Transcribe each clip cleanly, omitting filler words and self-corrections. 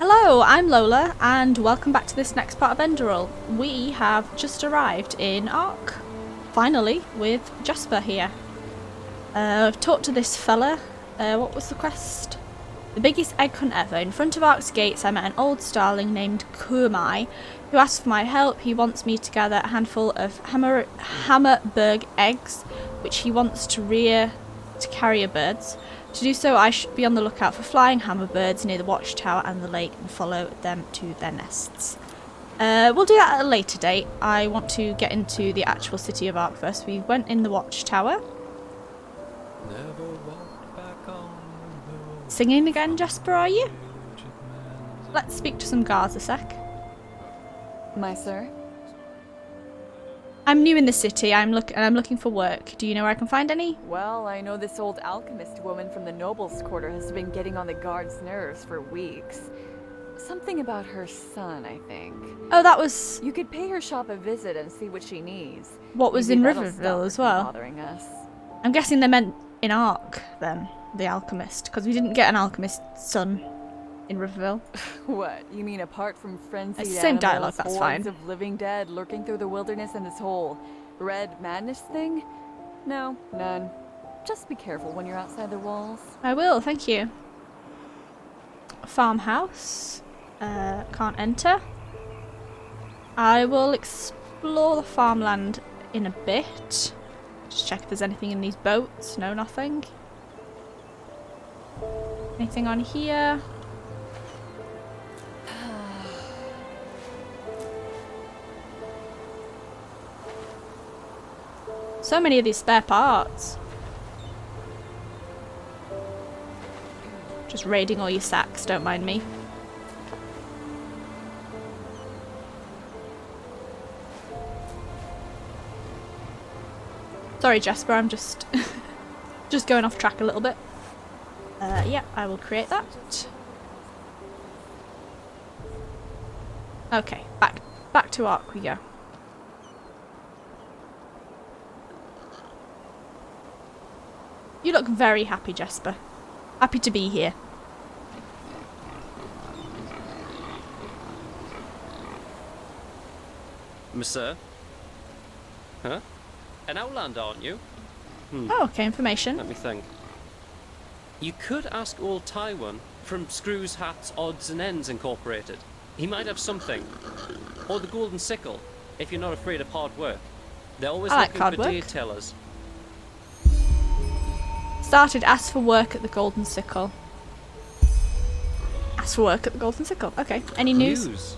Hello, I'm Lola, and welcome back to this next part of Enderal. We have just arrived in Ark, finally, with Jasper here. I've talked to this fella. What was the quest? The biggest egg hunt ever. In front of Ark's gates, I met an old starling named Kurmai, who asked for my help. He wants me to gather a handful of hammerberg eggs, which he wants to rear to carrier birds. To do so, I should be on the lookout for flying hammerbirds near the watchtower and the lake and follow them to their nests. We'll do that at a later date. I want to get into the actual city of Ark first. We went in the watchtower. Singing again, Jasper, are you? Let's speak to some guards a sec. My sir? I'm new in the city. I'm looking for work. Do you know where I can find any? Well, I know this old alchemist woman from the nobles' quarter has been getting on the guards' nerves for weeks. Something about her son, I think. Oh, that was... You could pay her shop a visit and see what she needs. What was Maybe in that'll Riverville stop as her well? from bothering us. I'm guessing they meant in Ark, then. The alchemist. Because we didn't get an alchemist's son in Riverville. What? You mean apart from frenzied It's the same dialogue, animals, that's hordes fine. of living dead lurking through the wilderness and this whole red madness thing? No, none. Just be careful when you're outside the walls. I will, thank you. Farmhouse. Can't enter. I will explore the farmland in a bit. Just check if there's anything in these boats. No, nothing. Anything on here? So many of these spare parts. Just raiding all your sacks, don't mind me. Sorry, Jasper, I'm just just going off track a little bit. Yeah, I will create that. Okay, back to Ark we go. You look very happy, Jasper. Happy to be here. Monsieur? Huh? An outlander, aren't you? Oh, okay, information. Let me think. You could ask old Taiwan from Screws, Hats, Odds and Ends Incorporated. He might have something. Or the Golden Sickle, if you're not afraid of hard work. They're always I like looking hard for work. detailers. Started, asked for work at the Golden Sickle. Asked for work at the Golden Sickle. Okay, any news?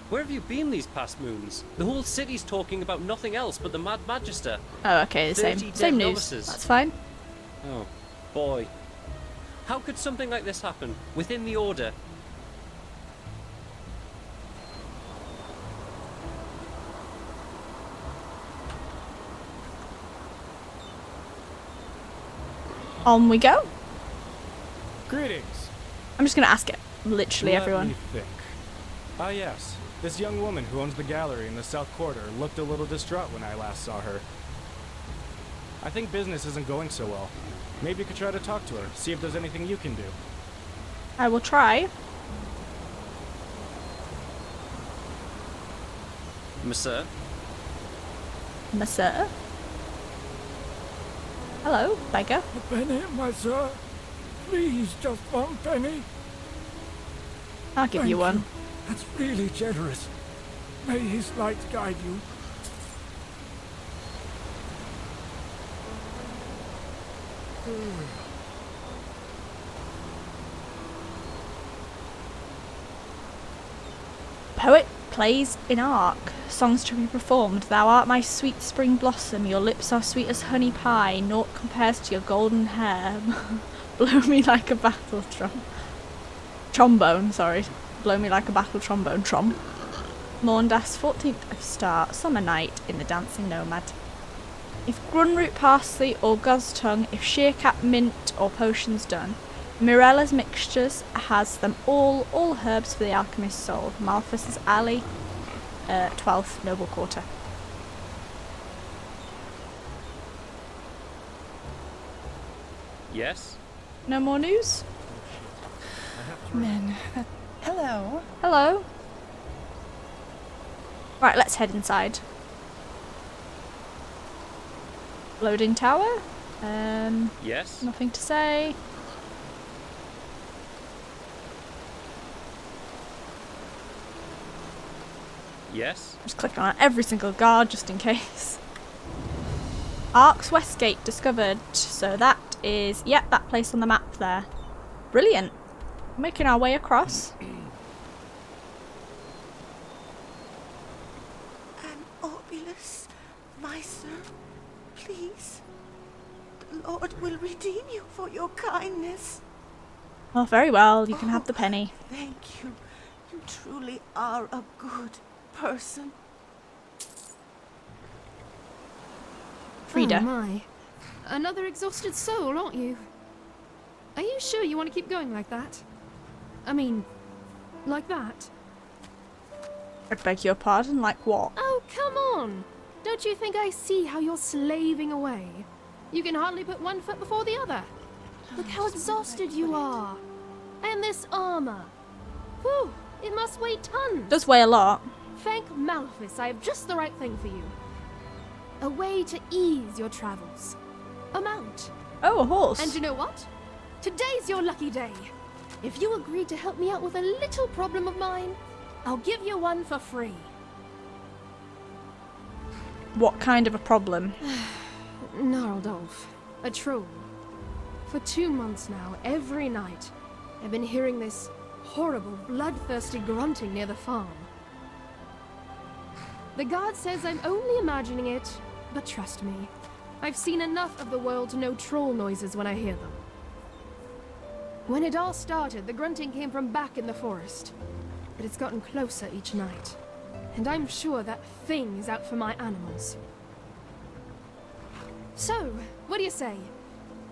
Where have you been these past moons? The whole city's talking about nothing else but the Mad Magister. Oh, okay, the 30 same dead news. novices. That's fine. Oh, boy. How could something like this happen within the Order? On we go. Greetings. I'm just gonna ask it. Literally Let everyone. me think. Ah yes, this young woman who owns the gallery in the South Quarter looked a little distraught when I last saw her. I think business isn't going so well. Maybe you could try to talk to her, see if there's anything you can do. I will try. Monsieur? Monsieur? Hello, beggar. A penny, my sir. Please, just one penny. I'll give Thank you one. That's really generous. May his light guide you. Poet plays in Ark. Songs to be performed. Thou art my sweet spring blossom. Your lips are sweet as honey pie. Naught compares to your golden hair. Blow me like a battle trombone, sorry. Blow me like a battle trombone. Morndas, 14th of Star. Summer night in the dancing nomad. If grunroot parsley or guz tongue, if sheercap mint or potions done. Mirella's mixtures has them all herbs for the alchemist's soul. Malthus's alley, 12th noble quarter. Yes? No more news? I have to Man, Hello. Hello. Right, let's head inside. Loading tower. Yes? Nothing to say. Yes? Just click on every single guard just in case. Ark's West Gate discovered. So that is, yep, that place on the map there. Brilliant. Making our way across. An Obolus, my sir, please. The Lord will redeem you for your kindness. Oh, very well. You can have the penny. Thank you. You truly are a good person. Frida. Oh my. Another exhausted soul, aren't you? Are you sure you want to keep going like that? I mean, like that? I beg your pardon, like what? Oh, come on! Don't you think I see how you're slaving away? You can hardly put one foot before the other. Look how exhausted you are. And this armor. Whew, it must weigh tons. Does weigh a lot. Thank Malphus, I have just the right thing for you. A way to ease your travels. A mount. Oh, a horse. And you know what? Today's your lucky day. If you agree to help me out with a little problem of mine, I'll give you one for free. What kind of a problem? Gnarldolf, a troll. For 2 months now, every night, I've been hearing this horrible, bloodthirsty grunting near the farm. The guard says I'm only imagining it, but trust me, I've seen enough of the world to know troll noises when I hear them. When it all started, the grunting came from back in the forest, but it's gotten closer each night, and I'm sure that thing is out for my animals. So, what do you say?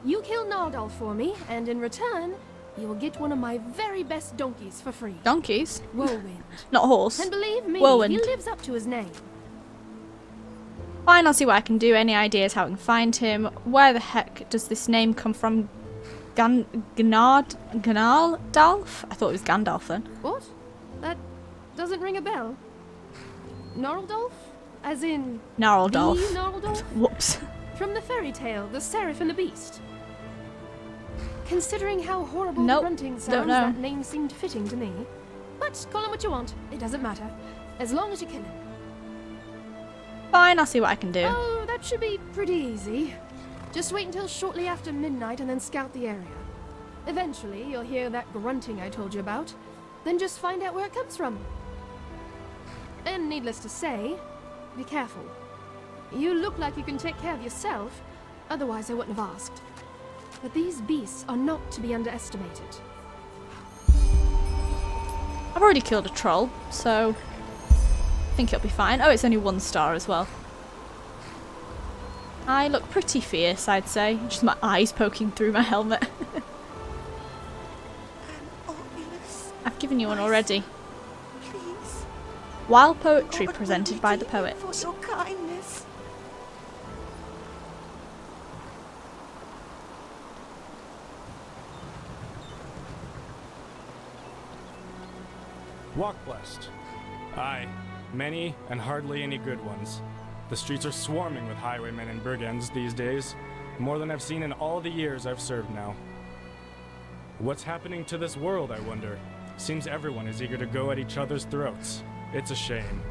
You kill Gnarldolf for me, and in return, you will get one of my very best donkeys for free. Donkeys? Whirlwind. Not a horse. And believe me, Whirlwind. he lives up to his name. Fine, I'll see what I can do. Any ideas how I can find him? Where the heck does this name come from? Gnardalf? I thought it was Gandalf then. What? That doesn't ring a bell. Gnarldolf? As in... Gnarldolf. The Gnarldolf? Whoops. From the fairy tale, The Seraph and the Beast. Considering how horrible Nope, the grunting don't sounds, know. that name seemed fitting to me. But call him what you want. It doesn't matter. As long as you kill him. Fine, I'll see what I can do. Oh, that should be pretty easy. Just wait until shortly after midnight and then scout the area. Eventually, you'll hear that grunting I told you about. Then just find out where it comes from. And needless to say, be careful. You look like you can take care of yourself, otherwise I wouldn't have asked. But these beasts are not to be underestimated. I've already killed a troll, so I think it'll be fine. Oh, it's only 1 star as well. I look pretty fierce, I'd say. Just my eyes poking through my helmet. An Obolus, I've given you one already. please. Wild poetry Lord will presented by the redeem you poet. for your kindness. Walk blessed. Aye, many and hardly any good ones. The streets are swarming with highwaymen and brigands these days, more than I've seen in all the years I've served now. What's happening to this world, I wonder? Seems everyone is eager to go at each other's throats. It's a shame.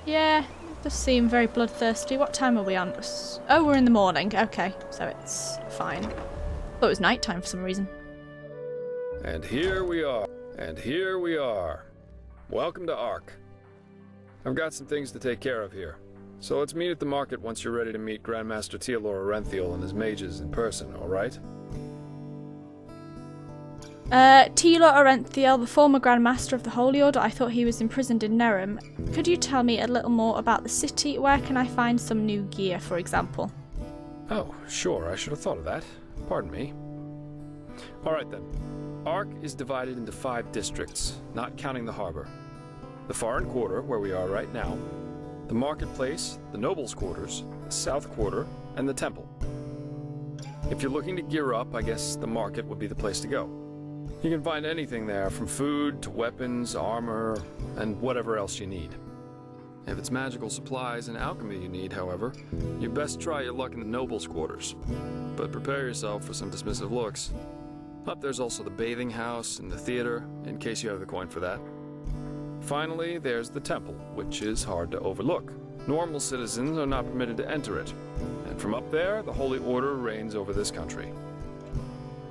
Yeah, it does seem very bloodthirsty. What time are we on? Oh, we're in the morning. Okay, so it's fine. Thought it was nighttime for some reason. And here we are. And here we are. Welcome to Ark. I've got some things to take care of here. So let's meet at the market once you're ready to meet Grandmaster Tealor Orenthiel and his mages in person, alright? Tealor Orenthiel, the former Grand Master of the Holy Order. I thought he was imprisoned in Nerim. Could you tell me a little more about the city? Where can I find some new gear, for example? Oh, sure, I should have thought of that. Pardon me. Alright then. Ark is divided into 5 districts, not counting the harbor. The Foreign Quarter, where we are right now, the Marketplace, the Nobles' Quarters, the South Quarter, and the Temple. If you're looking to gear up, I guess the market would be the place to go. You can find anything there, from food to weapons, armor, and whatever else you need. If it's magical supplies and alchemy you need, however, you best try your luck in the nobles' quarters. But prepare yourself for some dismissive looks. Up there's also the bathing house and the theater, in case you have the coin for that. Finally, there's the temple, which is hard to overlook. Normal citizens are not permitted to enter it. And from up there, the Holy Order reigns over this country.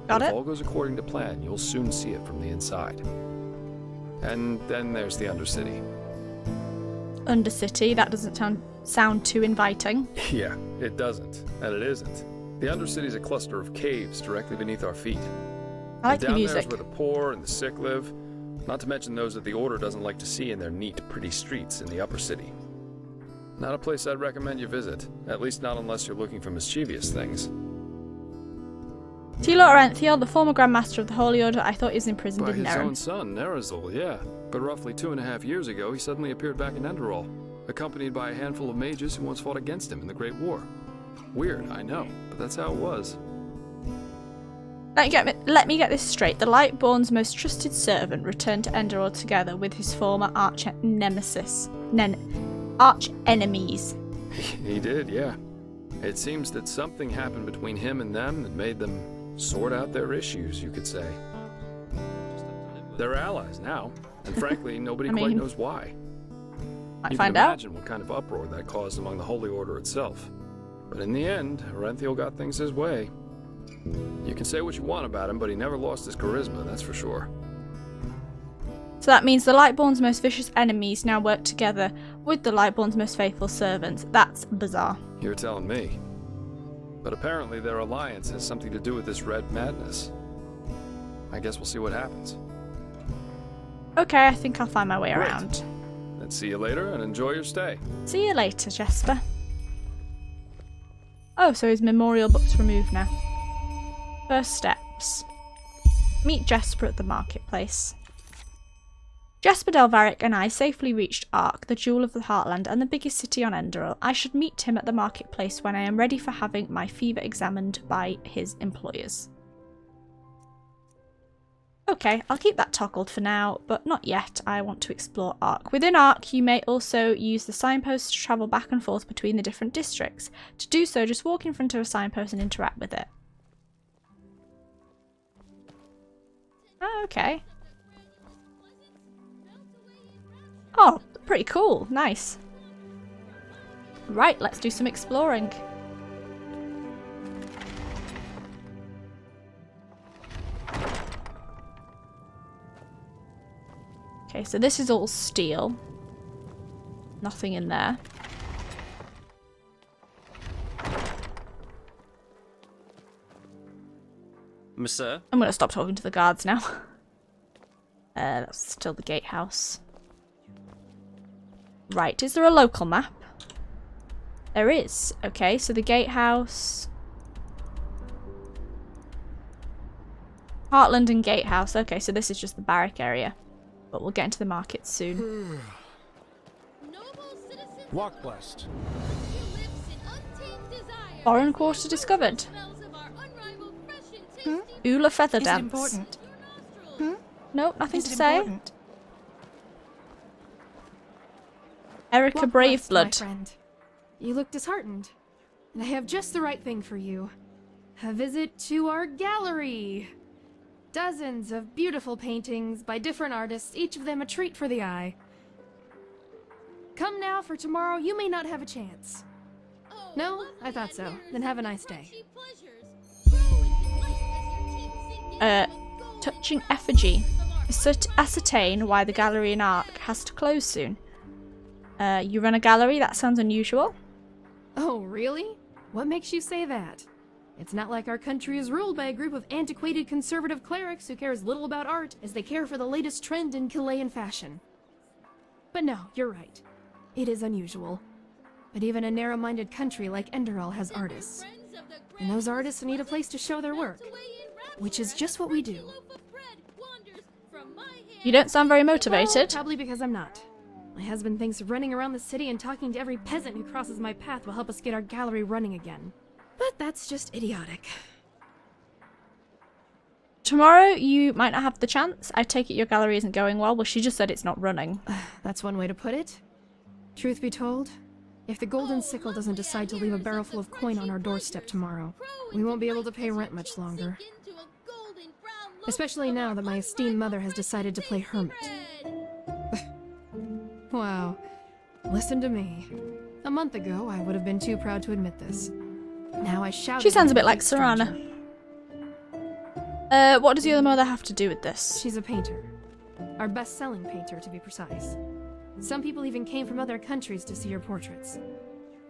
Got If it? all goes according to plan, you'll soon see it from the inside. And then there's the Undercity. Undercity, that doesn't sound too inviting. Yeah, it doesn't. And it isn't. The Undercity's a cluster of caves directly beneath our feet. I like the Down music. there's where the poor and the sick live. Not to mention those that the Order doesn't like to see in their neat, pretty streets in the upper city. Not a place I'd recommend you visit. At least not unless you're looking for mischievous things. Tilo Orenthiel, the former Grand Master of the Holy Order, I thought he was imprisoned By in his Neren. own son, Nerazul, yeah. But roughly 2.5 years ago, he suddenly appeared back in Enderal, accompanied by a handful of mages who once fought against him in the Great War. Weird, I know, but that's how it was. Let me get this straight. The Lightborn's most trusted servant returned to Enderal together with his former arch-nemesis. Arch-enemies. He did, yeah. It seems that something happened between him and them that made them sort out their issues, you could say. They're allies now, and frankly, nobody I quite mean, knows why. Might You find can out. imagine what kind of uproar that caused among the Holy Order itself. But in the end, Orenthiel got things his way. You can say what you want about him, but he never lost his charisma, that's for sure. So that means the Lightborn's most vicious enemies now work together with the Lightborn's most faithful servants. That's bizarre. You're telling me. But apparently their alliance has something to do with this red madness. I guess we'll see what happens. Okay, I think I'll find my way Great. around. Let's see you later and enjoy your stay. See you later, Jesper. Oh, so his memorial book's removed now. First steps. Meet Jesper at the marketplace. Jesper Delvaric and I safely reached Ark, the jewel of the Heartland and the biggest city on Enderal. I should meet him at the marketplace when I am ready for having my fever examined by his employers. Okay, I'll keep that toggled for now, but not yet. I want to explore Ark. Within Ark, you may also use the signpost to travel back and forth between the different districts. To do so, just walk in front of a signpost and interact with it. Oh, okay. Oh, pretty cool. Nice. Right, let's do some exploring. Okay, so this is all steel. Nothing in there. Monsieur? I'm gonna stop talking to the guards now. That's still the gatehouse. Right, is there a local map? There is. Okay, so the gatehouse. Heartland and gatehouse. Okay, so this is just the barrack area. But we'll get into the market soon. Walk blessed. Foreign quarter discovered. Ula feather Is it dance. important? Nope, nothing Is to it say. important? Erica Walk blessed, my Braveblood. friend. You look disheartened. And I have just the right thing for you. A visit to our gallery. Dozens of beautiful paintings by different artists, each of them a treat for the eye. Come now, for tomorrow you may not have a chance. No? I thought so. Then have a nice day. Touching effigy. Ascertain why the gallery in Ark has to close soon. You run a gallery? That sounds unusual. Oh, really? What makes you say that? It's not like our country is ruled by a group of antiquated conservative clerics who care as little about art as they care for the latest trend in Chilean fashion. But no, you're right. It is unusual. But even a narrow-minded country like Enderal has artists. And those artists need a place to show their work. Which is just what we do. You don't sound very Well, motivated. probably because I'm not. My husband thinks running around the city and talking to every peasant who crosses my path will help us get our gallery running again. But that's just idiotic. tomorrow you might not have the chance. I take it your gallery isn't going well. Well, she just said it's not running. That's one way to put it. Truth be told, if the Golden Sickle doesn't decide to leave a barrel full of coin on our doorstep tomorrow, we won't be able to pay rent much longer. Especially now that my esteemed mother has decided to play hermit. Wow. Listen to me. A month ago, I would have been too proud to admit this. Now I shout. She sounds a bit like Serana. What does the other mother have to do with this? She's a painter. Our best-selling painter, to be precise. Some people even came from other countries to see her portraits.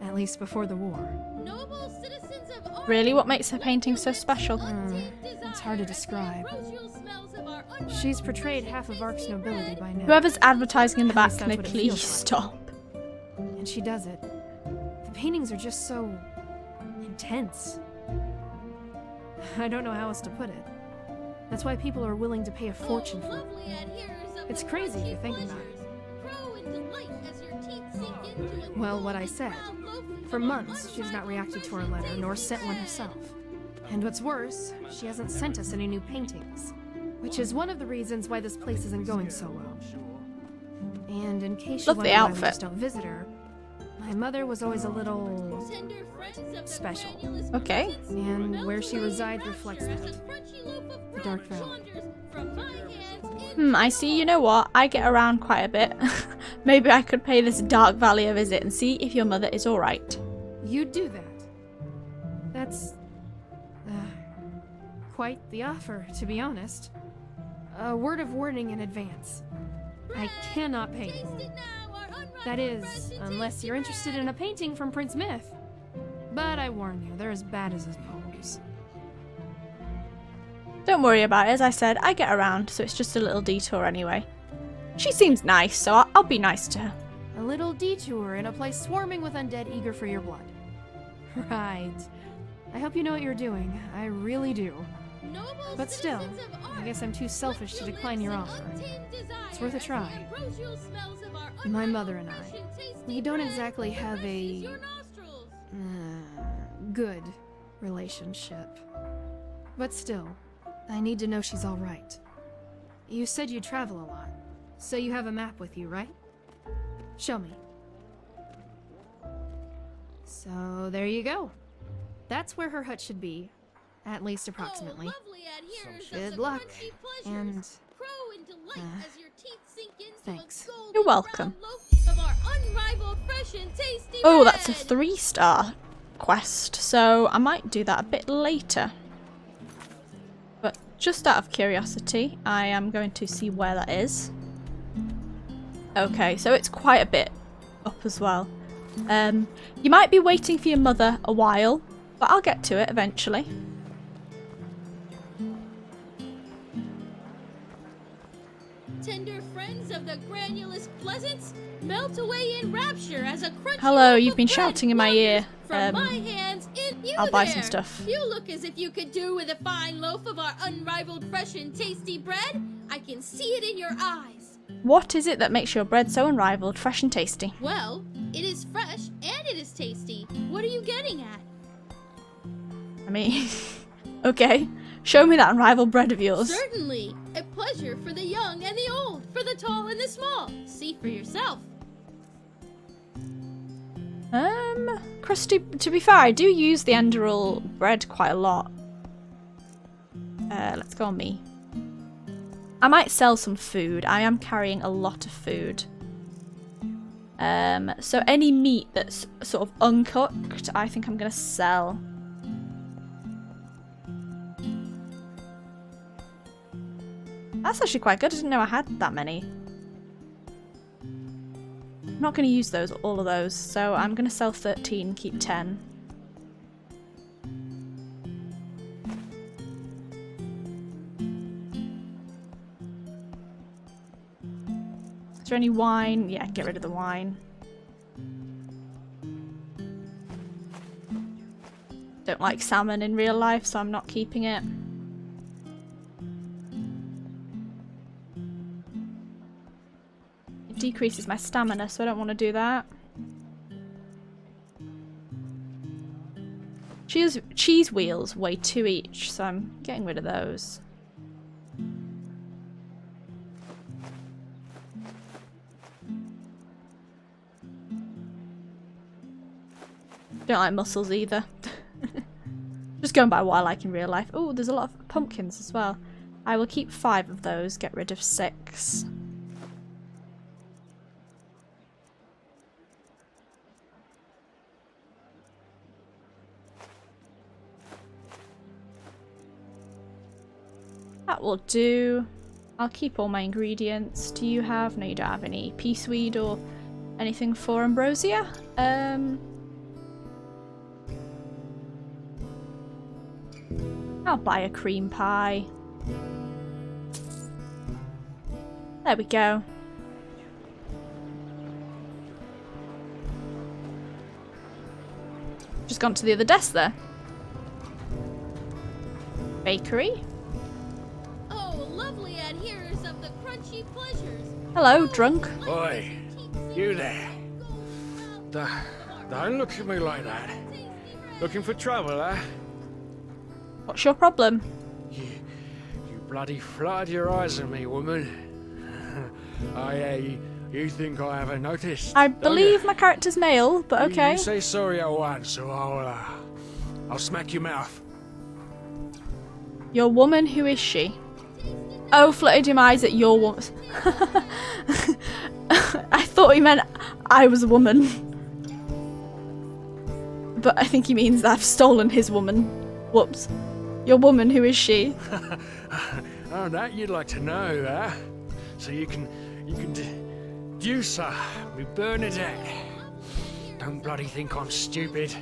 At least before the war. Really? What makes her painting so special? It's hard to describe. She's portrayed half of Ark's nobility by now. Whoever's advertising in the At back, least can they that's what it please feels like. stop? And she does it. The paintings are just so intense. I don't know how else to put it. That's why people are willing to pay a fortune for it. It's crazy if you think about it. Well, what I said. For months, she's not reacted to our letter, nor sent one herself. And what's worse, she hasn't sent us any new paintings. Which is one of the reasons why this place isn't going so well. And in case you Love the wonder why we outfit. just don't visit her, my mother was always a little special. Okay. And where she resides reflects that. The Dark Valley. I see. You know what? I get around quite a bit. Maybe I could pay this Dark Valley a visit and see if your mother is alright. You'd do that. That's quite the offer, to be honest. A word of warning in advance. I cannot pay you. That is, unless you're interested in a painting from Prince Myth. But I warn you, they're as bad as his poems. Don't worry about it. As I said, I get around, so it's just a little detour anyway. She seems nice, so I'll be nice to her. A little detour in a place swarming with undead eager for your blood. Right. I hope you know what you're doing. I really do. But still, I guess I'm too selfish to decline your offer. It's worth a try. My mother and I, we don't exactly have a good relationship. But still, I need to know she's all right. You said you travel a lot, so you have a map with you, right? Show me. So there you go. That's where her hut should be, at least approximately. Good luck, and thanks. You're welcome. Oh, that's a 3-star quest, so I might do that a bit later. But just out of curiosity, I am going to see where that is. Okay, so it's quite a bit up as well. You might be waiting for your mother a while, but I'll get to it eventually. Tender friends of the granulous pleasance, melt away in rapture as a crunchy Hello, loaf you've of been bread shouting in my ear. wanders from my hands in you. I'll buy there. some stuff. You look as if you could do with a fine loaf of our unrivaled fresh and tasty bread. I can see it in your eyes. What is it that makes your bread so unrivaled, fresh and tasty? Well, it is fresh and it is tasty. What are you getting at? I mean, okay. Show me that unrivaled bread of yours. Certainly. A pleasure for the young and the old, for the tall and the small. See for yourself. Crusty, to be fair, I do use the Enderal bread quite a lot. Let's go on me. I might sell some food. I am carrying a lot of food. So any meat that's sort of uncooked, I think I'm gonna sell. That's actually quite good. I didn't know I had that many. I'm not going to use all of those, so I'm going to sell 13, keep 10. Is there any wine? Yeah, get rid of the wine. Don't like salmon in real life, so I'm not keeping it. Decreases my stamina, so I don't want to do that. Cheese wheels weigh 2 each, so I'm getting rid of those. Don't like mussels either. Just going by what I like in real life. Oh, there's a lot of pumpkins as well. I will keep 5 of those, get rid of 6. That will do. I'll keep all my ingredients. Do you have... No, you don't have any peaceweed or anything for ambrosia. I'll buy a cream pie. There we go. Just gone to the other desk there. Bakery. Oh, lovely adherers of the crunchy pleasures. Hello, drunk. Oi, you there. Don't look at me like that. Looking for trouble, eh? What's your problem? You bloody fluttered your eyes at me, woman. You think I haven't noticed? I don't believe you? my character's male, but okay. You say sorry at once, or I'll smack your mouth. Your woman, who is she? Oh, fluttered your eyes at your woman. I thought he meant I was a woman. But I think he means that I've stolen his woman. Whoops. Your woman, who is she? Oh, that you'd like to know, huh? So you can deduce her, me Bernadette. Don't bloody think I'm stupid.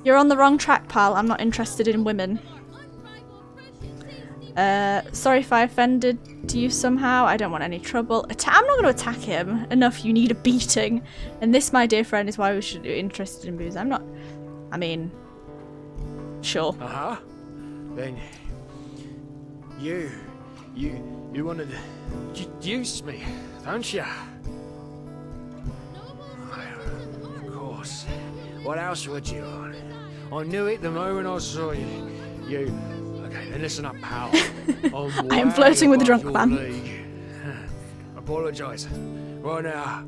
You're on the wrong track, pal. I'm not interested in women. Sorry if I offended you somehow. I don't want any trouble. I'm not going to attack him. Enough, you need a beating. And this, my dear friend, is why we should be interested in booze. I'm not... I mean... Sure. Uh-huh. Then... You want to deduce me, don't you? Of course. What else would you want? I knew it the moment I saw you. Okay, then listen up, pal. I am flirting with the drunk man. Apologise. Right now,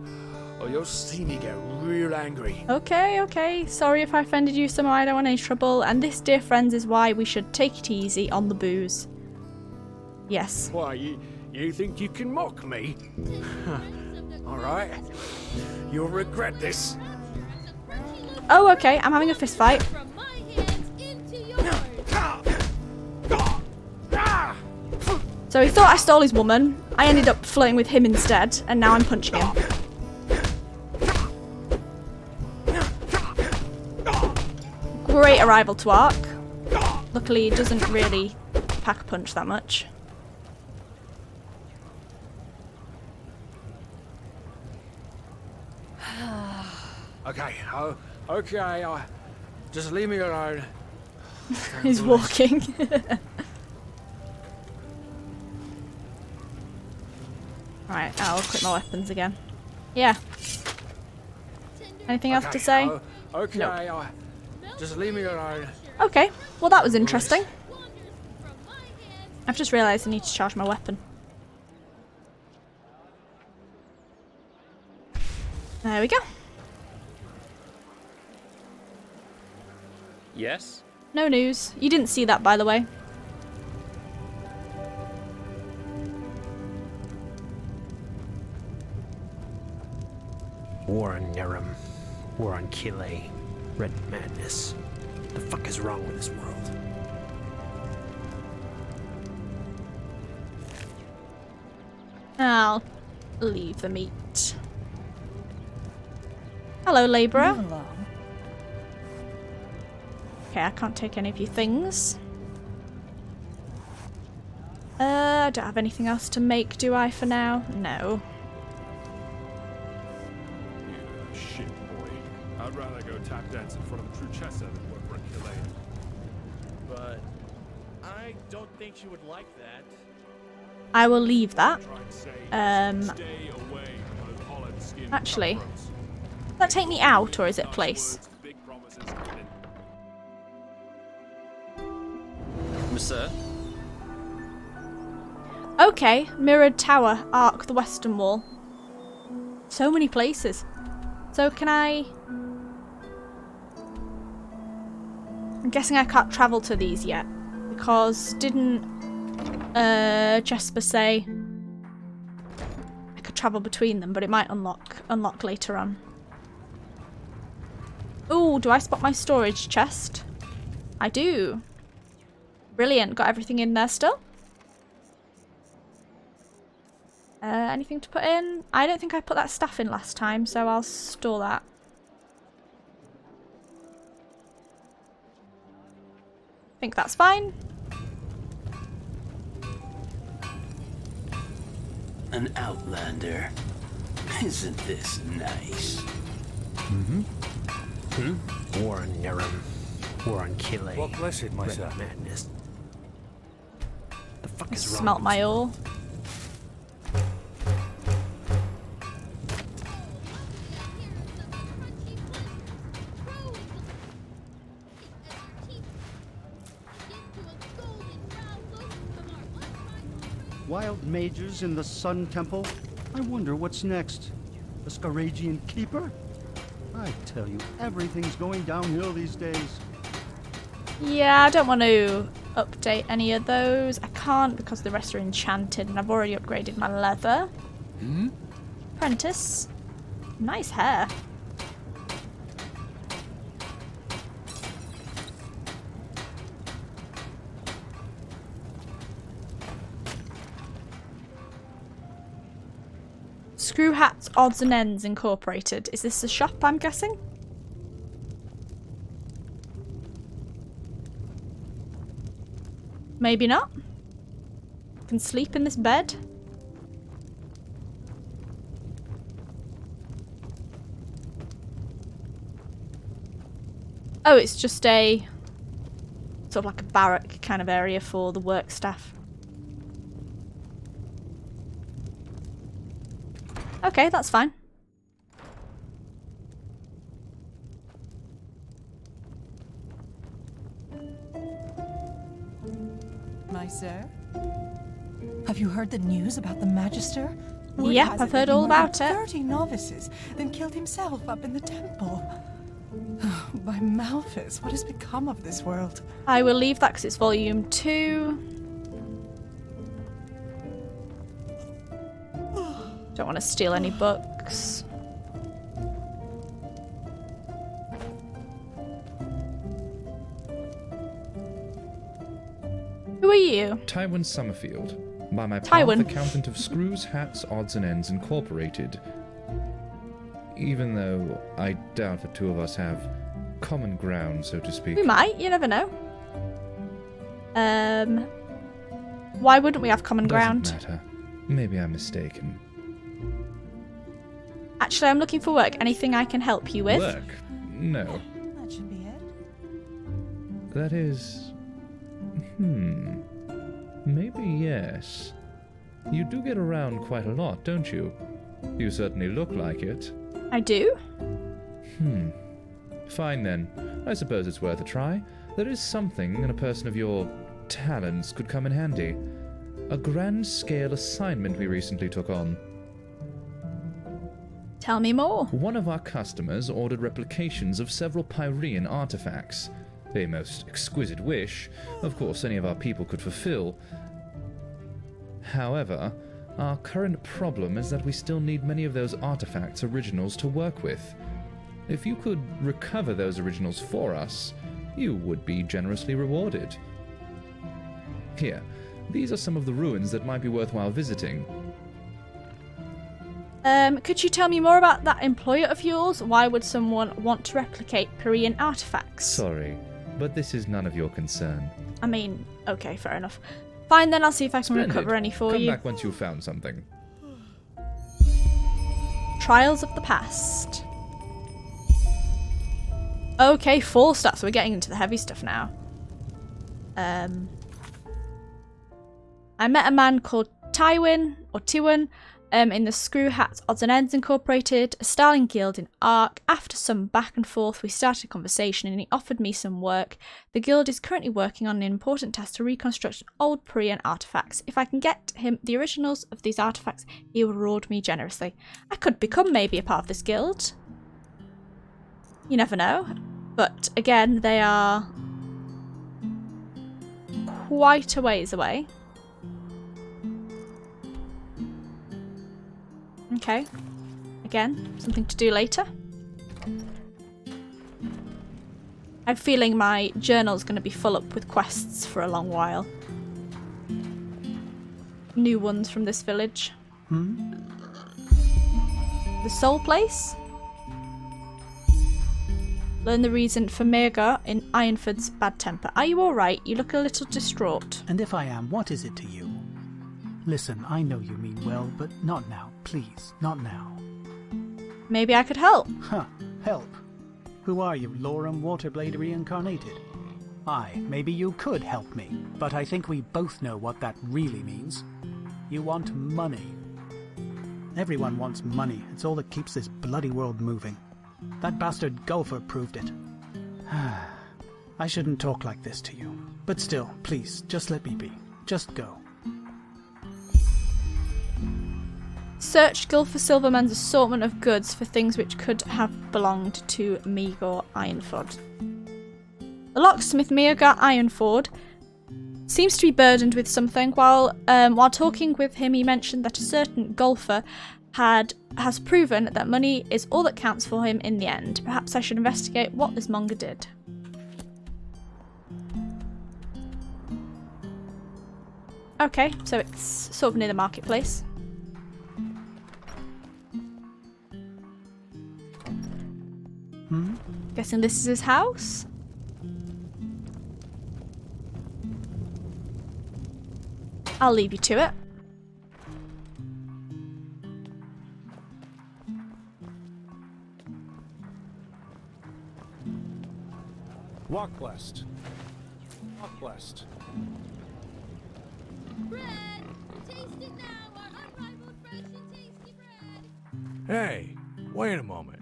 or you'll see me get real angry. Okay. Sorry if I offended you somehow. I don't want any trouble. And this, dear friends, is why we should take it easy on the booze. Yes. Why, you think you can mock me? Alright. You'll regret this. Oh, okay. I'm having a fist fight. From my hands into yours. So he thought I stole his woman. I ended up flirting with him instead, and now I'm punching him. Great arrival to Ark. Luckily, he doesn't really pack a punch that much. Okay, okay, just leave me alone. He's walking. Right, I'll equip my weapons again. Yeah. Anything else to say? Okay, No. Just leave me alone. Okay, well that was interesting. I've just realised I need to charge my weapon. There we go. Yes? No news. You didn't see that, by the way. War on Nerum. War on Kile. Red madness. The fuck is wrong with this world? I'll leave the meat. Hello, labourer. Okay, I can't take any of your things. I don't have anything else to make, do I, for now? No. You shit boy. I'd rather go tap dance in front of a true Chessa than work for a Kile. But I don't think she would like that. I will leave that. Stay away from those hollow-skinned Actually, cutthroats. does that take me out, or is it a place? Big promises. Monsieur? Okay, mirrored tower, arc the western wall. So many places. So can I I'm guessing I can't travel to these yet. Because didn't Jesper say I could travel between them, but it might unlock later on. Ooh, do I spot my storage chest? I do. Brilliant, got everything in there still. Anything to put in? I don't think I put that stuff in last time, so I'll store that. I think that's fine. An outlander. Isn't this nice? War on Nerum. War on Kile. What blessed, my Red son? madness. The fuck is wrong? Smelt my ore. Wild mages in the Sun Temple? I wonder what's next. The Skyrim Keeper? I tell you, everything's going downhill these days. Yeah, I don't want to update any of those. I can't because the rest are enchanted and I've already upgraded my leather. Apprentice. Nice hair. Screw Hats, Odds and Ends Incorporated. Is this a shop, I'm guessing? Maybe not. I can sleep in this bed. Oh, it's just a sort of like a barrack kind of area for the work staff. Okay, that's fine. My sir? Have you heard the news about the Magister? Word Yep, has I've it that heard he all murdered about it. 30 novices, then killed himself up in the temple. By Malphus, what has become of this world? I will leave that because it's volume 2. Don't want to steal any books. Who are you? Tywin Summerfield, by my path Tywin. accountant of Screws, Hats, Odds and Ends Incorporated. Even though I doubt the two of us have common ground, so to speak. We might, you never know. Why wouldn't we have common ground? Doesn't matter. Maybe I'm mistaken. Actually, I'm looking for work. Anything I can help you with? Work? No. That should be it. That is... Maybe yes. You do get around quite a lot, don't you? You certainly look like it. I do. Fine then. I suppose it's worth a try. There is something, and a person of your talents could come in handy. A grand-scale assignment we recently took on. Tell me more. One of our customers ordered replications of several Pyrean artifacts. A most exquisite wish, of course any of our people could fulfill. However, our current problem is that we still need many of those artifacts' originals to work with. If you could recover those originals for us, you would be generously rewarded. Here, these are some of the ruins that might be worthwhile visiting. Could you tell me more about that employer of yours? Why would someone want to replicate Pyrean artifacts? Sorry, but this is none of your concern. I mean, okay, fair enough. Fine then, I'll see if I can Splendid. recover any for Come you. back once you've found something. Trials of the Past. Okay, 4 stats. We're getting into the heavy stuff now. I met a man called Tywin, or Tywin, in the Screw Hats, Odds and Ends Incorporated, a styling guild in Ark. After some back and forth, we started a conversation and he offered me some work. The guild is currently working on an important task to reconstruct old Pyrean artifacts. If I can get him the originals of these artifacts, he will reward me generously. I could become maybe a part of this guild. You never know. But again, they are quite a ways away. Okay. Again, something to do later. I have a feeling my journal's going to be full up with quests for a long while. New ones from this village. The Soul Place? Learn the reason for Mirga in Ironford's bad temper. Are you alright? You look a little distraught. And if I am, what is it to you? Listen, I know you mean well, but not now. Please, not now. Maybe I could help. Huh, help. Who are you, Lorem Waterblade reincarnated? Aye, maybe you could help me, but I think we both know what that really means. You want money. Everyone wants money. It's all that keeps this bloody world moving. That bastard golfer proved it. I shouldn't talk like this to you. But still, please, just let me be. Just go. Search Gulfer Silverman's assortment of goods for things which could have belonged to Mirga Ironford. The locksmith Mirga Ironford seems to be burdened with something. While talking with him, he mentioned that a certain golfer has proven that money is all that counts for him in the end. Perhaps I should investigate what this monger did. Okay, so it's sort of near the marketplace. Guessing this is his house? I'll leave you to it. Walk blessed. Walk blessed. Bread! Taste it now, our unrivaled fresh and tasty bread! Hey, wait a moment.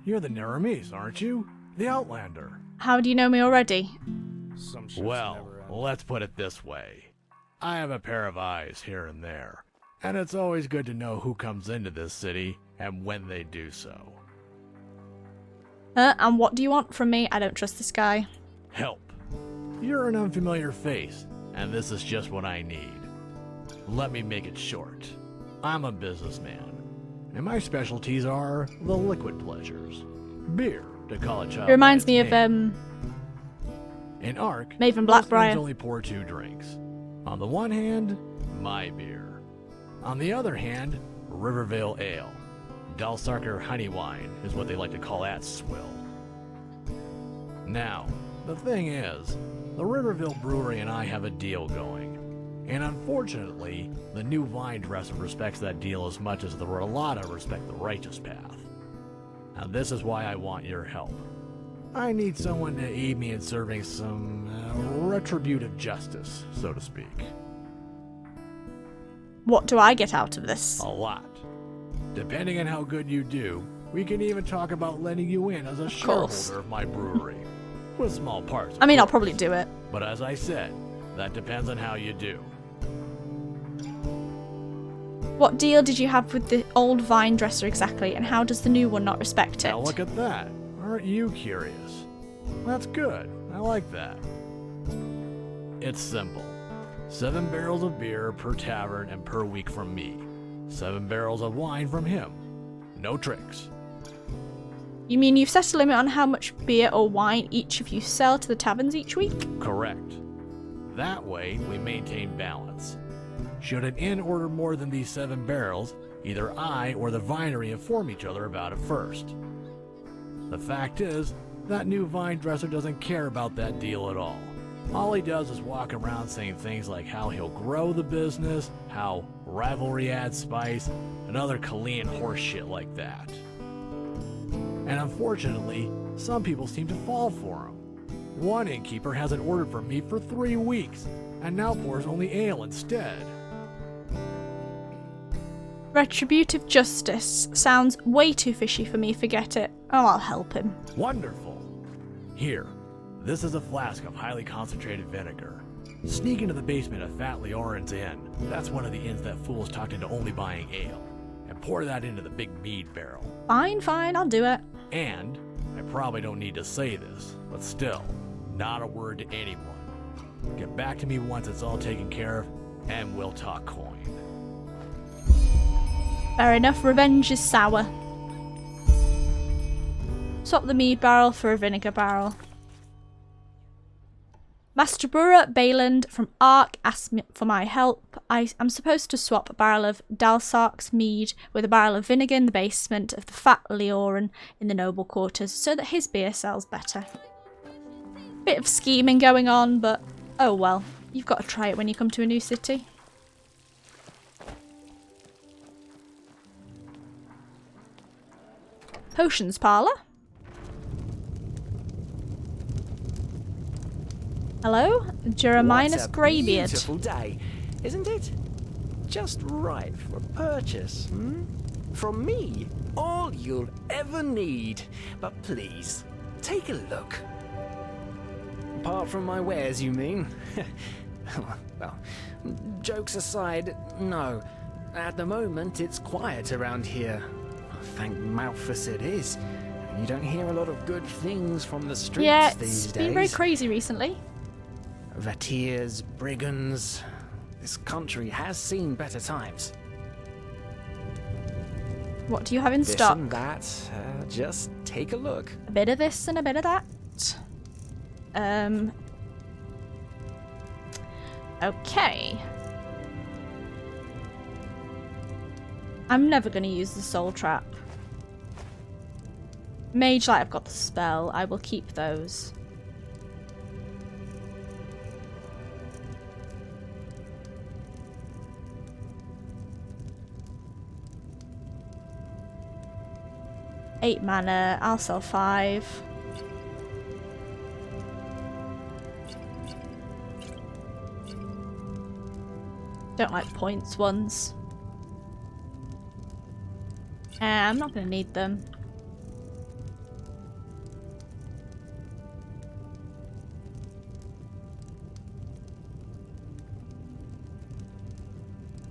You're the Naramis, aren't you? The Outlander. How do you know me already? Well, let's put it this way. I have a pair of eyes here and there, and it's always good to know who comes into this city and when they do so. And what do you want from me? I don't trust this guy. Help. You're an unfamiliar face, and this is just what I need. Let me make it short. I'm a businessman, and my specialties are the liquid pleasures. Beer, to call a child. It reminds me of In Ark, Maven most Blackbriar. things only pour 2 drinks. On the one hand, my beer. On the other hand, Rivervale Ale. Dalsarker honey wine is what they like to call that swill. Now, the thing is, the Riverville Brewery and I have a deal going. And unfortunately, the new vine dresser respects that deal as much as the Rolata respect the righteous path. Now this is why I want your help. I need someone to aid me in serving some retributive justice, so to speak. What do I get out of this? A lot. Depending on how good you do, we can even talk about letting you in as a shareholder of my brewery. With small parts. I mean, I'll probably do it. But as I said, that depends on how you do. What deal did you have with the old vine dresser exactly, and how does the new one not respect it? Now look at that. Aren't you curious? That's good. I like that. It's simple. 7 barrels of beer per tavern and per week from me. 7 barrels of wine from him. No tricks. You mean you've set a limit on how much beer or wine each of you sell to the taverns each week? Correct. That way, we maintain balance. Should an inn order more than these 7 barrels, either I or the vinery inform each other about it first. The fact is, that new vine dresser doesn't care about that deal at all. All he does is walk around saying things like how he'll grow the business, how rivalry adds spice, and other Kalian horse shit like that. And unfortunately, some people seem to fall for him. One innkeeper hasn't ordered from me for 3 weeks, and now pours only ale instead. Retributive justice sounds way too fishy for me, forget it. Oh, I'll help him. Wonderful. Here, this is a flask of highly concentrated vinegar. Sneak into the basement of Fat Leorin's Inn. That's one of the inns that fools talked into only buying ale. And pour that into the big mead barrel. Fine, I'll do it. And, I probably don't need to say this, but still, not a word to anyone. Get back to me once it's all taken care of, and we'll talk coin. Fair enough, revenge is sour. Swap the mead barrel for a vinegar barrel. Master Brewer Bayland from Ark asked me for my help. I'm supposed to swap a barrel of Dalsark's mead with a barrel of vinegar in the basement of the Fat Leoran in the noble quarters so that his beer sells better. Bit of scheming going on, but oh well. You've got to try it when you come to a new city. Potions parlour. Hello, Jereminas Greybeard. Beautiful day, isn't it? Just right for a purchase, hmm? From me, all you'll ever need. But please, take a look. Apart from my wares, you mean? Well, jokes aside, no. At the moment, it's quiet around here. Thank Malthus it is. You don't hear a lot of good things from the streets these days. Yeah, it's been very crazy recently. Vateers, brigands. This country has seen better times. What do you have in This stock? and that. Just take a look. A bit of this and a bit of that. Okay. I'm never going to use the soul trap. Mage Light, I've got the spell. I will keep those. Eight mana. I'll sell 5. Don't like points ones. I'm not going to need them.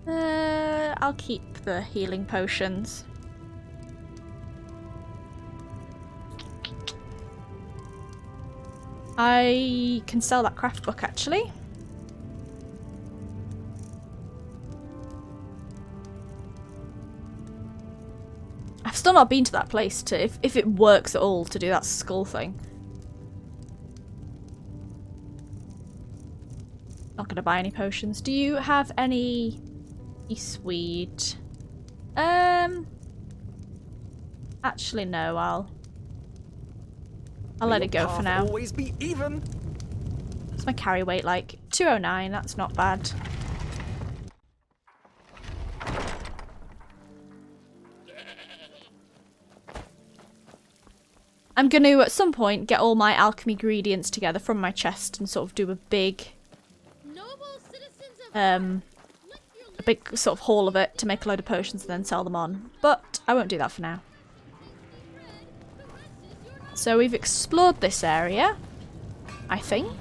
I'll keep the healing potions. I can sell that craft book actually. I've still not been to that place to if it works at all to do that skull thing. Not gonna buy any potions. Do you have any sweet? Actually no, I'll let it go for now. Always be even. What's my carry weight like? 209, that's not bad. I'm going to, at some point, get all my alchemy ingredients together from my chest and sort of do a big sort of haul of it to make a load of potions and then sell them on. But I won't do that for now. So we've explored this area, I think.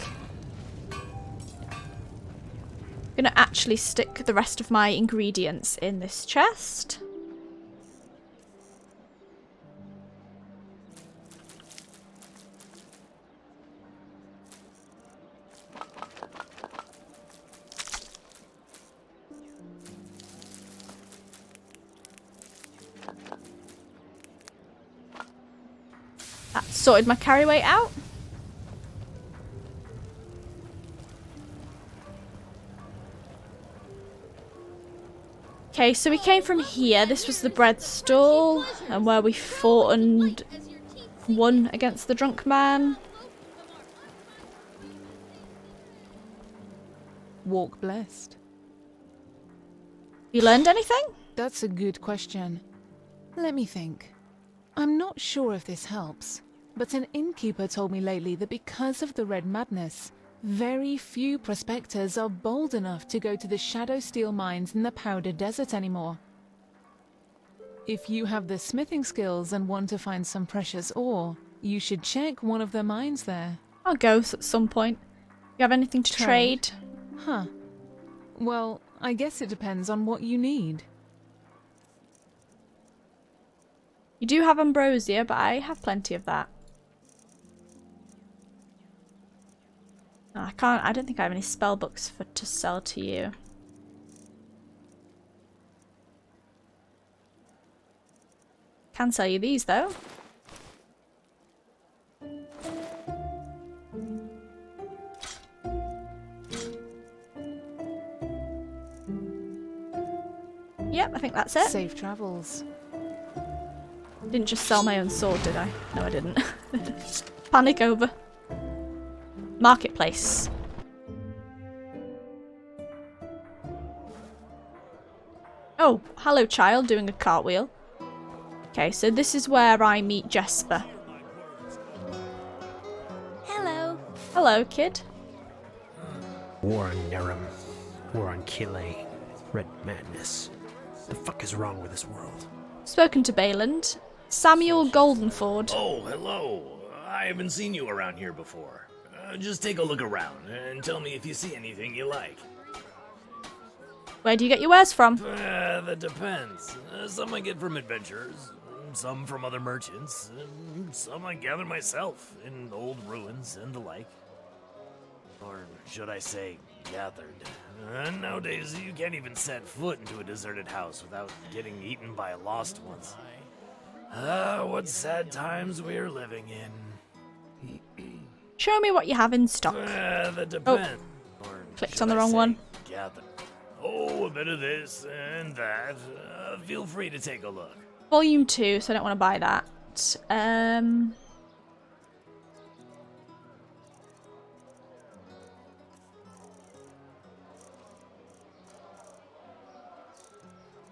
I'm going to actually stick the rest of my ingredients in this chest. That sorted my carry weight out. Okay, so we came from here. This was the bread stall, and where we fought and won against the drunk man. Walk blessed. You learned anything? That's a good question. Let me think. I'm not sure if this helps, but an innkeeper told me lately that because of the Red Madness, very few prospectors are bold enough to go to the Shadow Steel mines in the Powder Desert anymore. If you have the smithing skills and want to find some precious ore, you should check one of the mines there. I'll go at some point. You have anything to trade? Huh. Well, I guess it depends on what you need. You do have ambrosia, but I have plenty of that. No, I don't think I have any spell books to sell to you. Can sell you these though. Yep, I think that's it. Safe travels. Didn't just sell my own sword, did I? No, I didn't. Panic over. Marketplace. Oh, hello child, doing a cartwheel. Okay, so this is where I meet Jesper. Hello. Hello, kid. War on Nerum. War on Kile. Red madness. The fuck is wrong with this world? Spoken to Bayland. Samuel Goldenford. Oh, hello. I haven't seen you around here before. Just take a look around and tell me if you see anything you like. Where do you get your wares from? That depends. Some I get from adventurers, some from other merchants, and some I gather myself in old ruins and the like. Or should I say, gathered. Nowadays, you can't even set foot into a deserted house without getting eaten by lost ones. What sad times we're living in. Show me what you have in stock. That depends. Oh, clicked on the wrong one. Gather. Oh, a bit of this and that. Feel free to take a look. Volume 2, so I don't want to buy that.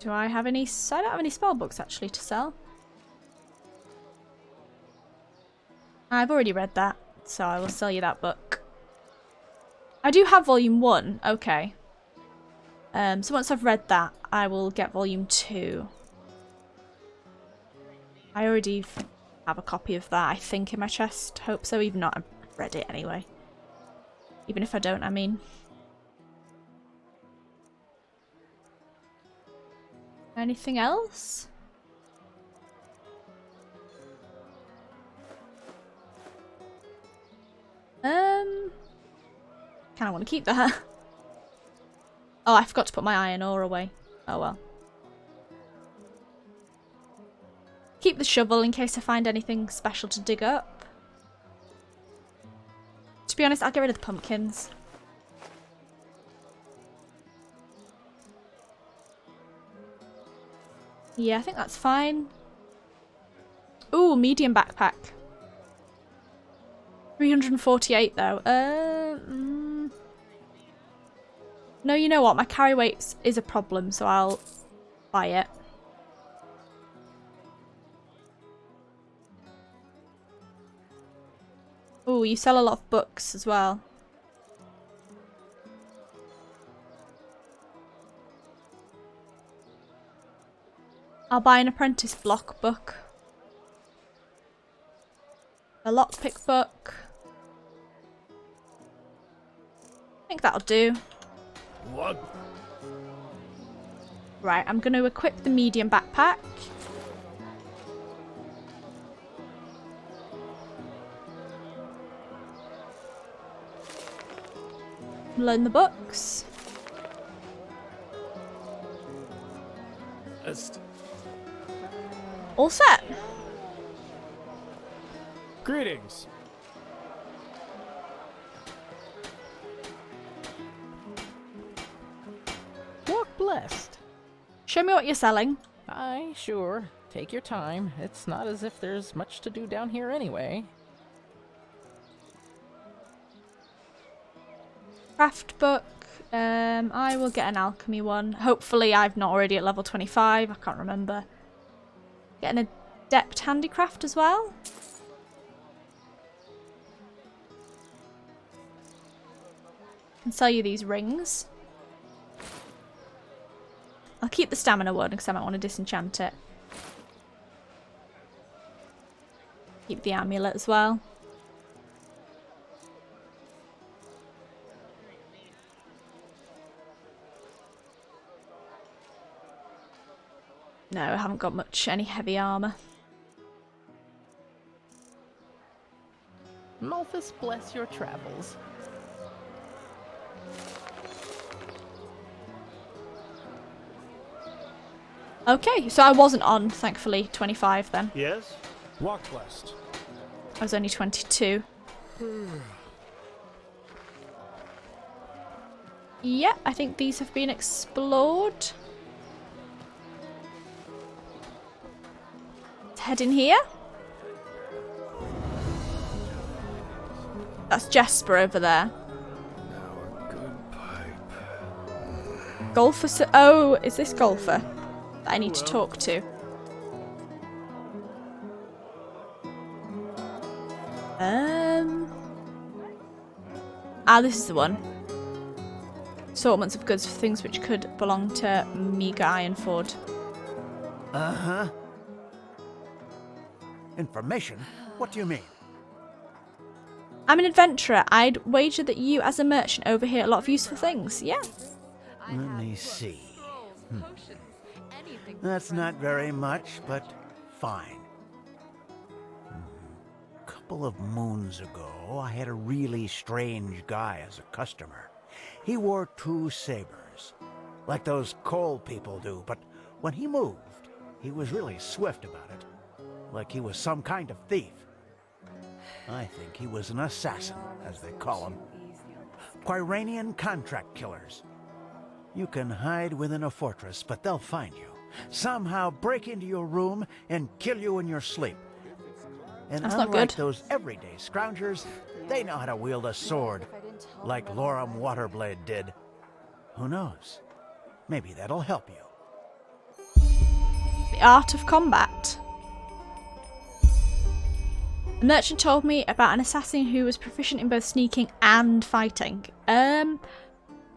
Do I have any? I don't have any spell books actually to sell. I've already read that, so I will sell you that book. I do have volume 1, okay. So once I've read that, I will get volume 2. I already have a copy of that, I think, in my chest. Hope so, even not. I've read it anyway. Even if I don't, I mean. Anything else? Kinda want to keep that. Oh, I forgot to put my iron ore away. Oh well. Keep the shovel in case I find anything special to dig up. To be honest, I'll get rid of the pumpkins. Yeah, I think that's fine. Ooh, medium backpack. 348 though. No, you know what? My carry weight is a problem, so I'll buy it. Ooh, you sell a lot of books as well. I'll buy an apprentice block book. A lockpick book. I think that'll do. What? Right, I'm going to equip the medium backpack. Learn the books. All set. Greetings. Walk blessed. Show me what you're selling. Aye, sure. Take your time. It's not as if there's much to do down here anyway. Craft book. I will get an alchemy one. Hopefully I've not already at level 25. I can't remember. Get an adept handicraft as well. Can sell you these rings. I'll keep the stamina one because I might want to disenchant it. Keep the amulet as well. No, I haven't got any heavy armor. Malthus bless your travels. Okay, so I wasn't on, thankfully, 25 then. Yes? Walk west. I was only 22. Yeah, I think these have been explored. Let's head in here. That's Jesper over there. Golfer. Oh, is this golfer that I need to talk to? This is the one. Assortments of goods for things which could belong to Meager Ironford. Uh-huh. Information? What do you mean? I'm an adventurer. I'd wager that you, as a merchant, overhear a lot of useful things. Yeah. Let me see. That's not very much, but fine. A couple of moons ago, I had a really strange guy as a customer. He wore 2 sabers, like those coal people do, but when he moved, he was really swift about it, like he was some kind of thief. I think he was an assassin, as they call them. Quiranian contract killers. You can hide within a fortress, but they'll find you. Somehow break into your room and kill you in your sleep. And That's not unlike good. those everyday scroungers, they know how to wield a sword, like Loram Waterblade did. Who knows? Maybe that'll help you. The art of combat. The merchant told me about an assassin who was proficient in both sneaking and fighting. I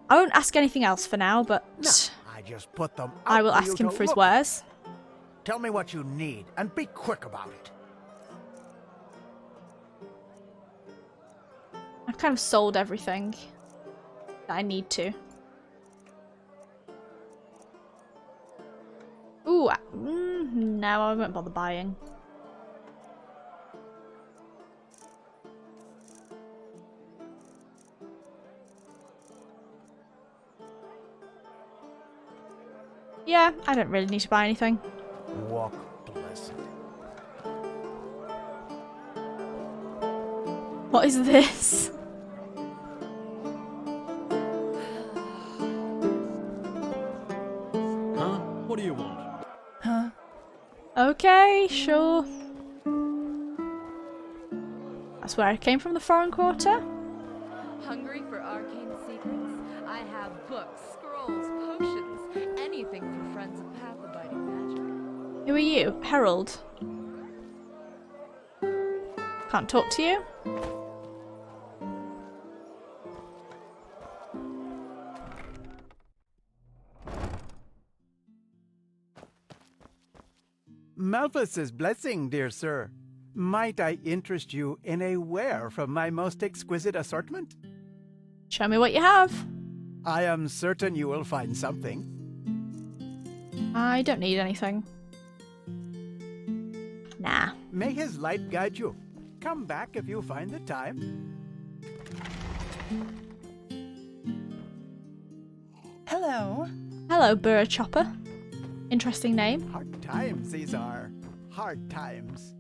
won't ask anything else for now, but No, I just put them I out will for you ask him to for his look wares. at. Tell me what you need, and be quick about it. I've kind of sold everything that I need to. Ooh, no, I won't bother buying. Yeah, I don't really need to buy anything. Walk blessed. What is this? Huh? What do you want? Huh? Okay, sure. That's where I came from, the foreign quarter. Hungry for arcane secrets? I have books, scrolls, potions, anything for friends of path-abiding magic. Who are you? Herald. Can't talk to you. Malthus's blessing, dear sir. Might I interest you in a ware from my most exquisite assortment? Show me what you have. I am certain you will find something. I don't need anything. Nah. May his light guide you. Come back if you find the time. Hello. Hello, Burr Chopper. Interesting name. Hard times these are. Hard times.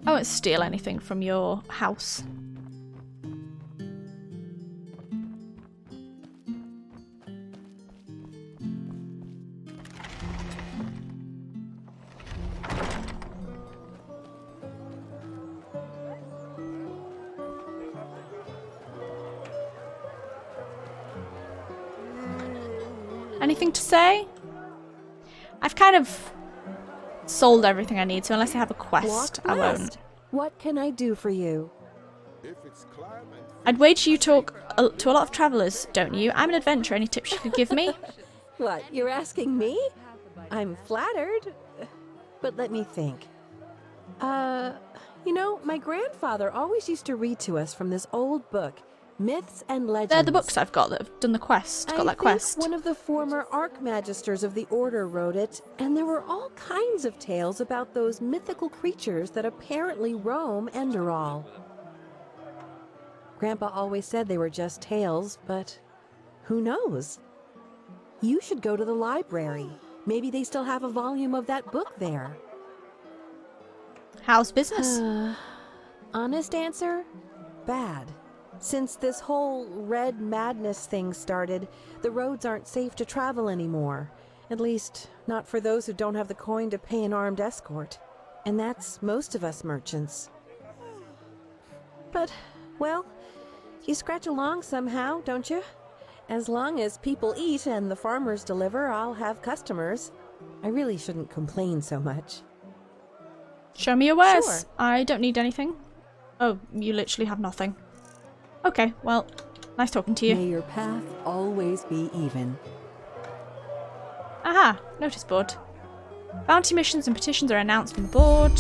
I won't steal anything from your house. Anything to say? I've kind of sold everything I need, so unless I have a quest, I won't. What can I do for you? I'd wager you talk to a lot of travellers, don't you? I'm an adventurer. Any tips you could give me? What, you're asking me? I'm flattered. But let me think. You know, my grandfather always used to read to us from this old book, Myths and Legends. They're the books I've got that have done the quest. Got that quest. One of the former Archmagisters of the Order wrote it, and there were all kinds of tales about those mythical creatures that apparently roam Enderal. Grandpa always said they were just tales, but who knows? You should go to the library. Maybe they still have a volume of that book there. How's business? Honest answer? Bad. Since this whole red madness thing started, the roads aren't safe to travel anymore. At least, not for those who don't have the coin to pay an armed escort. And that's most of us merchants. But, well, you scratch along somehow, don't you? As long as people eat and the farmers deliver, I'll have customers. I really shouldn't complain so much. Show me your wares. Sure. I don't need anything. Oh, you literally have nothing. Okay, well, nice talking to you. May your path always be even. Aha, notice board. Bounty missions and petitions are announced on the board.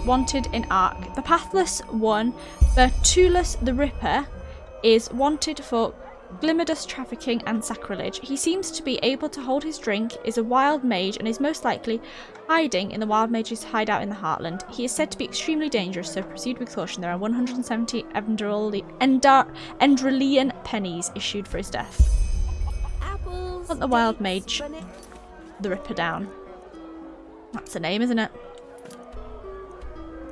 Wanted in Ark. The Pathless One, Bertulus the Ripper, is wanted for Glimmerdas trafficking and sacrilege. He seems to be able to hold his drink, is a wild mage, and is most likely hiding in the wild mage's hideout in the Heartland. He is said to be extremely dangerous, so proceed with caution. There are 170 Enderalian pennies issued for his death. Apples, Hunt the wild mage. The Ripper down. That's the name, isn't it?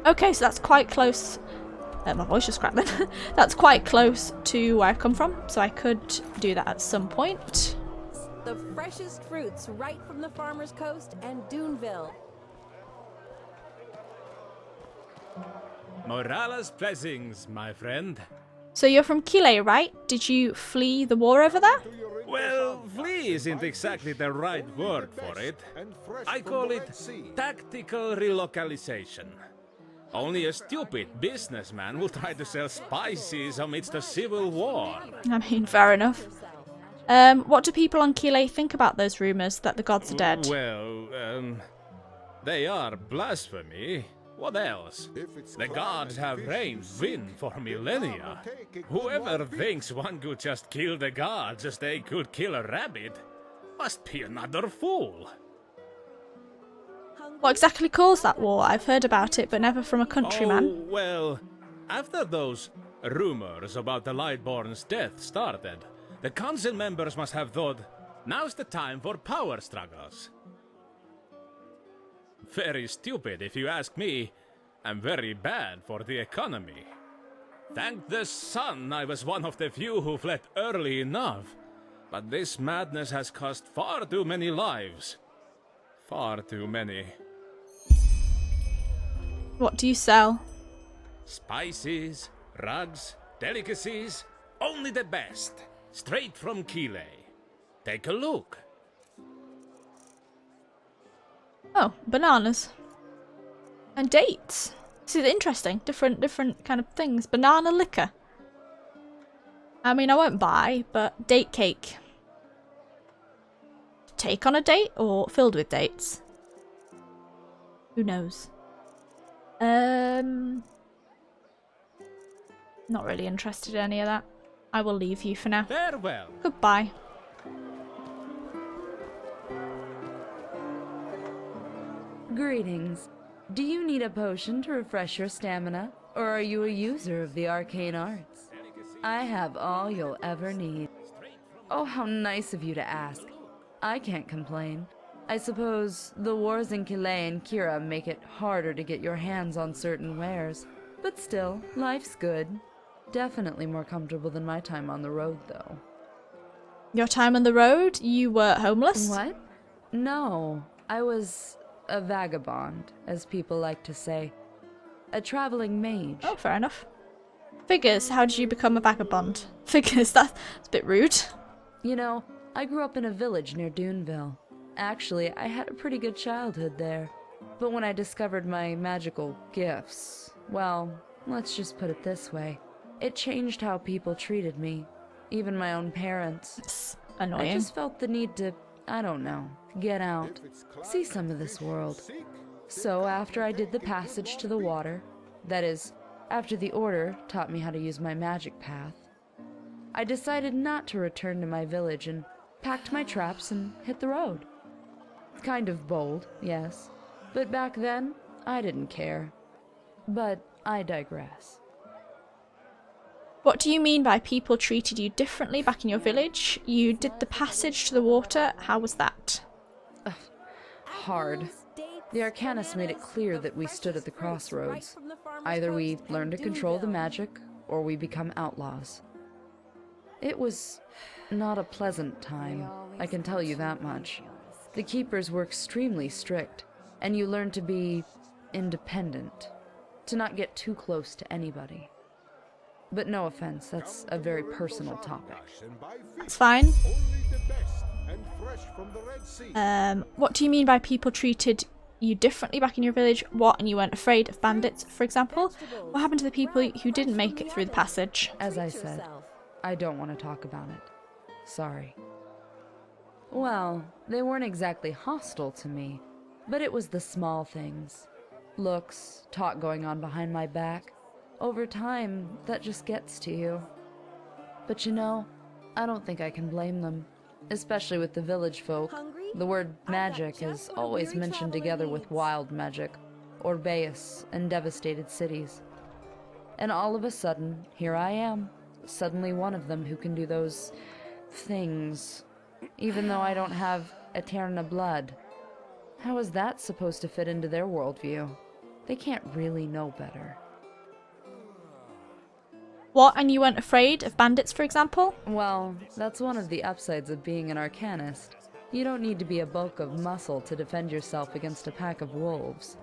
Okay, so that's quite close. My voice just cracked then. That's quite close to where I come from, so I could do that at some point. The freshest fruits right from the Farmer's Coast and Duneville. Morala's blessings, my friend. So you're from Chile, right? Did you flee the war over there? Well, flee isn't exactly the right word for it. I call it tactical relocalization. Only a stupid businessman will try to sell spices amidst a civil war. I mean, fair enough. What do people on Chile think about those rumours that the gods are dead? Well, they are blasphemy. What else? The gods have reigned win for millennia. Whoever thinks one could just kill the gods as they could kill a rabbit must be another fool. What exactly caused that war? I've heard about it, but never from a countryman. Oh, well, after those rumors about the Lightborn's death started, the council members must have thought, now's the time for power struggles. Very stupid, if you ask me, and very bad for the economy. Thank the sun I was one of the few who fled early enough, but this madness has cost far too many lives. Far too many. What do you sell? Spices, rugs, delicacies, only the best. Straight from Chile. Take a look. Oh, bananas. And dates. This is interesting. Different kind of things. Banana liquor. I mean, I won't buy, but date cake. Take on a date or filled with dates? Who knows? Not really interested in any of that. I will leave you for now. Farewell. Goodbye. Greetings. Do you need a potion to refresh your stamina, or are you a user of the arcane arts? I have all you'll ever need. Oh, how nice of you to ask. I can't complain. I suppose the wars in Chile and Kira make it harder to get your hands on certain wares. But still, life's good. Definitely more comfortable than my time on the road, though. Your time on the road? You were homeless? What? No, I was a vagabond, as people like to say. A traveling mage. Oh, fair enough. Figures, how did you become a vagabond? Figures, that's a bit rude. You know, I grew up in a village near Duneville. Actually, I had a pretty good childhood there. But when I discovered my magical gifts, well, let's just put it this way. It changed how people treated me. Even my own parents. It's annoying. I just felt the need to, I don't know, get out. See some of this world. So after I did the passage to the water, that is, after the Order taught me how to use my magic path, I decided not to return to my village and packed my traps and hit the road. Kind of bold, yes, but back then, I didn't care. But I digress. What do you mean by people treated you differently back in your village? You did the passage to the water. How was that? Hard. The Arcanist made it clear that we stood at the crossroads. Either we learn to control the magic, or we become outlaws. It was not a pleasant time, I can tell you that much. The keepers were extremely strict, and you learn to be independent, to not get too close to anybody. But no offense, that's a very personal topic. That's fine. What do you mean by people treated you differently back in your village? What, and you weren't afraid of bandits, for example? What happened to the people who didn't make it through the passage? As I said, I don't want to talk about it. Sorry. Well, they weren't exactly hostile to me, but it was the small things. Looks, talk going on behind my back. Over time, that just gets to you. But you know, I don't think I can blame them. Especially with the village folk. The word magic is always mentioned together with wild magic, Orbeus, and devastated cities. And all of a sudden, here I am, suddenly one of them who can do those things, even though I don't have Eterna blood. How is that supposed to fit into their worldview? They can't really know better. What, and you weren't afraid of bandits, for example? Well, that's one of the upsides of being an Arcanist. You don't need to be a bulk of muscle to defend yourself against a pack of wolves.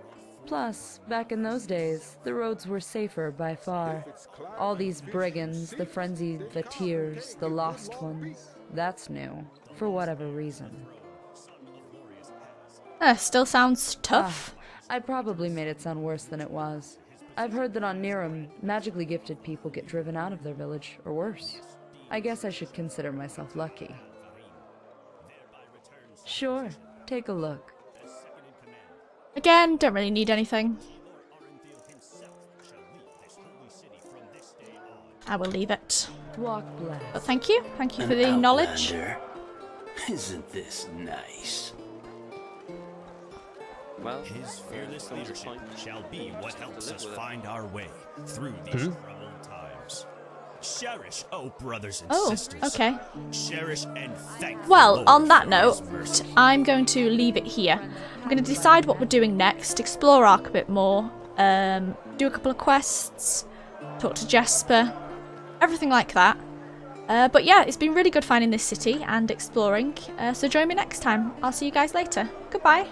Plus, back in those days, the roads were safer by far. All these brigands, the frenzied Vatirs, the lost ones, that's new, for whatever reason. Still sounds tough. I probably made it sound worse than it was. I've heard that on Niram, magically gifted people get driven out of their village, or worse. I guess I should consider myself lucky. Sure, take a look. Again, don't really need anything. I will leave it. Walk blessed. But thank you for the knowledge. Isn't this nice? Well, his fearless leadership shall be what helps us find our way through these troubled times. Cherish, oh brothers and sisters. Okay. Cherish and thank Well, the Lord on that for note, his mercy. I'm going to leave it here. I'm going to decide what we're doing next, explore Ark a bit more, do a couple of quests, talk to Jesper, everything like that. But yeah, it's been really good finding this city and exploring, so join me next time. I'll see you guys later. Goodbye.